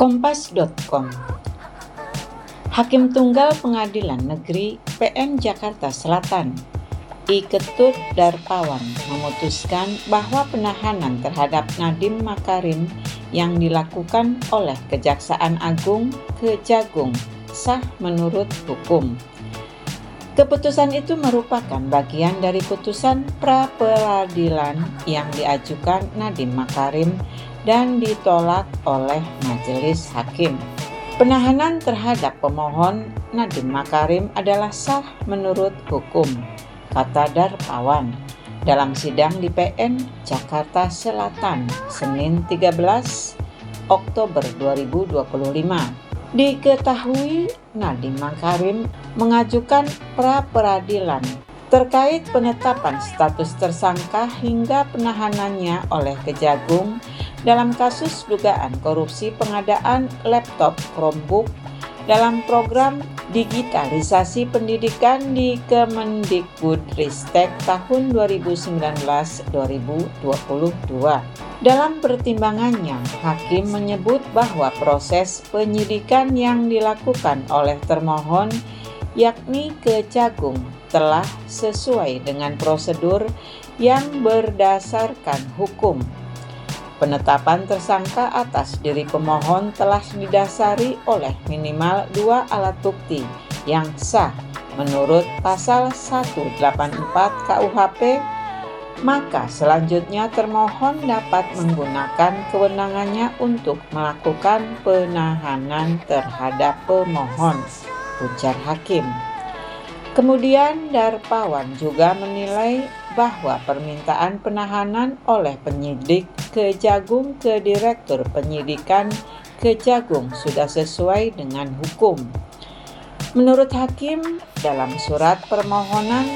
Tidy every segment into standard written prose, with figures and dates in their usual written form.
Kompas.com. Hakim Tunggal Pengadilan Negeri PN Jakarta Selatan, I Ketut Darpawan, memutuskan bahwa penahanan terhadap Nadiem Makarim yang dilakukan oleh Kejaksaan Agung Kejagung sah menurut hukum. Keputusan itu merupakan bagian dari putusan pra-peradilan yang diajukan Nadiem Makarim dan ditolak oleh majelis hakim. Penahanan terhadap pemohon Nadiem Makarim adalah sah menurut hukum, kata Darpawan dalam sidang di PN Jakarta Selatan, Senin 13 Oktober 2025. Diketahui Nadiem Makarim mengajukan pra-peradilan terkait penetapan status tersangka hingga penahanannya oleh Kejagung dalam kasus dugaan korupsi pengadaan laptop Chromebook dalam program digitalisasi pendidikan di Kemendikbudristek tahun 2019-2022. Dalam pertimbangannya, hakim menyebut bahwa proses penyidikan yang dilakukan oleh termohon, yakni Kejagung, telah sesuai dengan prosedur yang berdasarkan hukum. Penetapan tersangka atas diri pemohon telah didasari oleh minimal 2 alat bukti yang sah menurut pasal 184 KUHP, maka selanjutnya termohon dapat menggunakan kewenangannya untuk melakukan penahanan terhadap pemohon, ujar hakim. Kemudian Darpawan juga menilai bahwa permintaan penahanan oleh penyidik Kejagung ke Direktur Penyidikan Kejagung sudah sesuai dengan hukum. Menurut hakim, dalam surat permohonan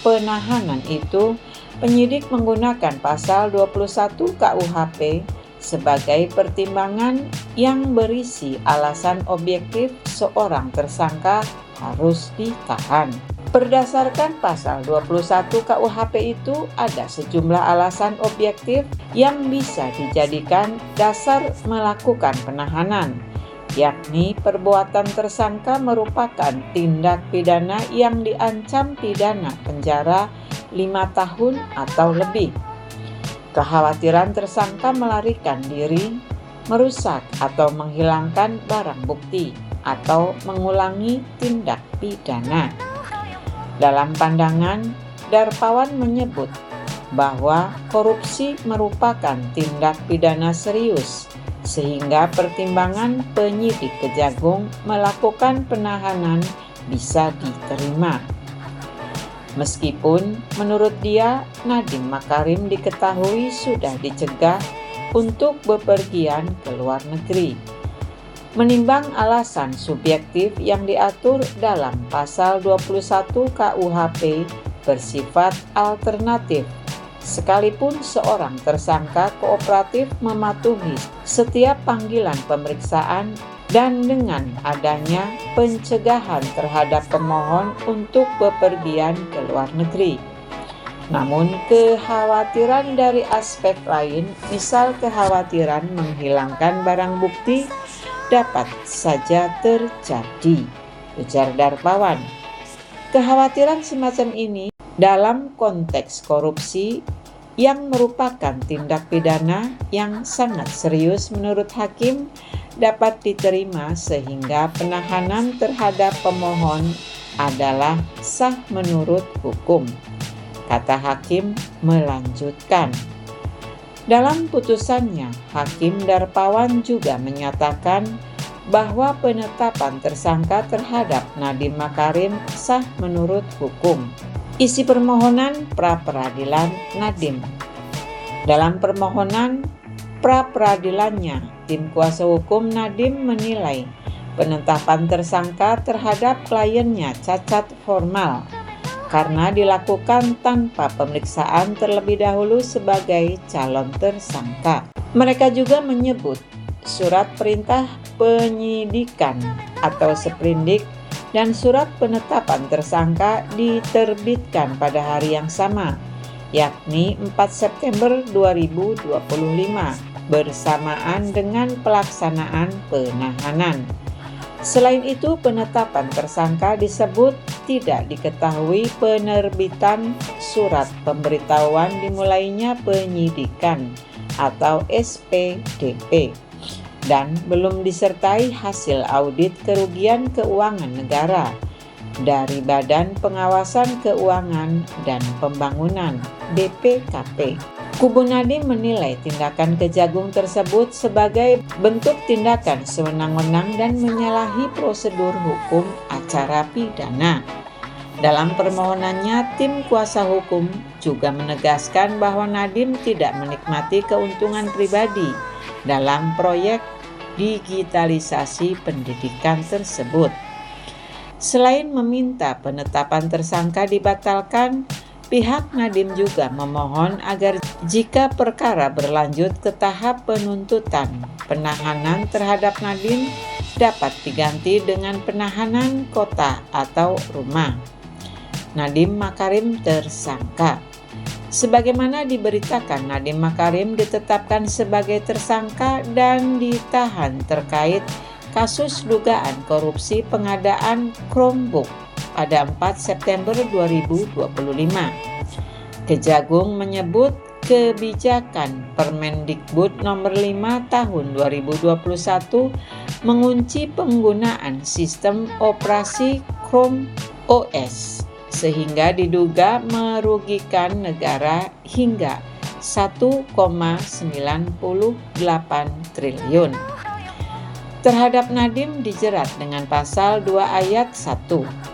penahanan itu, penyidik menggunakan pasal 21 KUHP sebagai pertimbangan yang berisi alasan objektif seorang tersangka harus ditahan. Berdasarkan pasal 21 KUHP itu ada sejumlah alasan objektif yang bisa dijadikan dasar melakukan penahanan, yakni perbuatan tersangka merupakan tindak pidana yang diancam pidana penjara 5 tahun atau lebih. Kekhawatiran tersangka melarikan diri, merusak atau menghilangkan barang bukti, atau mengulangi tindak pidana. Dalam pandangan, Darpawan menyebut bahwa korupsi merupakan tindak pidana serius, sehingga pertimbangan penyidik Kejagung melakukan penahanan bisa diterima. Meskipun menurut dia, Nadiem Makarim diketahui sudah dicegah untuk bepergian ke luar negeri. Menimbang alasan subjektif yang diatur dalam pasal 21 KUHP bersifat alternatif, sekalipun seorang tersangka kooperatif mematuhi setiap panggilan pemeriksaan dan dengan adanya pencegahan terhadap pemohon untuk bepergian ke luar negeri. Namun kekhawatiran dari aspek lain, misal kekhawatiran menghilangkan barang bukti, dapat saja terjadi, ujar Darpawan. Kekhawatiran semacam ini dalam konteks korupsi yang merupakan tindak pidana yang sangat serius menurut hakim dapat diterima sehingga penahanan terhadap pemohon adalah sah menurut hukum, kata hakim melanjutkan. Dalam putusannya, Hakim Darpawan juga menyatakan bahwa penetapan tersangka terhadap Nadiem Makarim sah menurut hukum. Isi permohonan pra-peradilan Nadiem. Dalam permohonan pra-peradilannya, tim kuasa hukum Nadiem menilai penetapan tersangka terhadap kliennya cacat formal karena dilakukan tanpa pemeriksaan terlebih dahulu sebagai calon tersangka. Mereka juga menyebut surat perintah penyidikan atau sprindik dan surat penetapan tersangka diterbitkan pada hari yang sama, yakni 4 September 2025. bersamaan dengan pelaksanaan penahanan. Selain itu, penetapan tersangka disebut tidak diketahui penerbitan surat pemberitahuan dimulainya penyidikan atau SPDP dan belum disertai hasil audit kerugian keuangan negara dari Badan Pengawasan Keuangan dan Pembangunan (BPKP). Kubu Nadiem menilai tindakan Kejagung tersebut sebagai bentuk tindakan sewenang-wenang dan menyalahi prosedur hukum acara pidana. Dalam permohonannya, tim kuasa hukum juga menegaskan bahwa Nadiem tidak menikmati keuntungan pribadi dalam proyek digitalisasi pendidikan tersebut. Selain meminta penetapan tersangka dibatalkan, pihak Nadiem juga memohon agar jika perkara berlanjut ke tahap penuntutan, penahanan terhadap Nadiem dapat diganti dengan penahanan kota atau rumah. Nadiem Makarim tersangka. Sebagaimana diberitakan, Nadiem Makarim ditetapkan sebagai tersangka dan ditahan terkait kasus dugaan korupsi pengadaan Chromebook pada 4 September 2025. Kejagung menyebut kebijakan Permendikbud nomor 5 tahun 2021 mengunci penggunaan sistem operasi Chrome OS sehingga diduga merugikan negara hingga 1,98 triliun. Terhadap Nadiem dijerat dengan pasal 2 ayat 1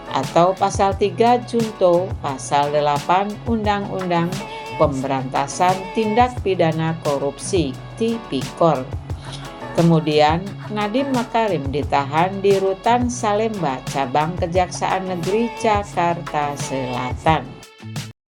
atau pasal 3 junto pasal 8 Undang-Undang Pemberantasan Tindak Pidana Korupsi (Tipikor). Kemudian Nadiem Makarim ditahan di Rutan Salemba, Cabang Kejaksaan Negeri Jakarta Selatan.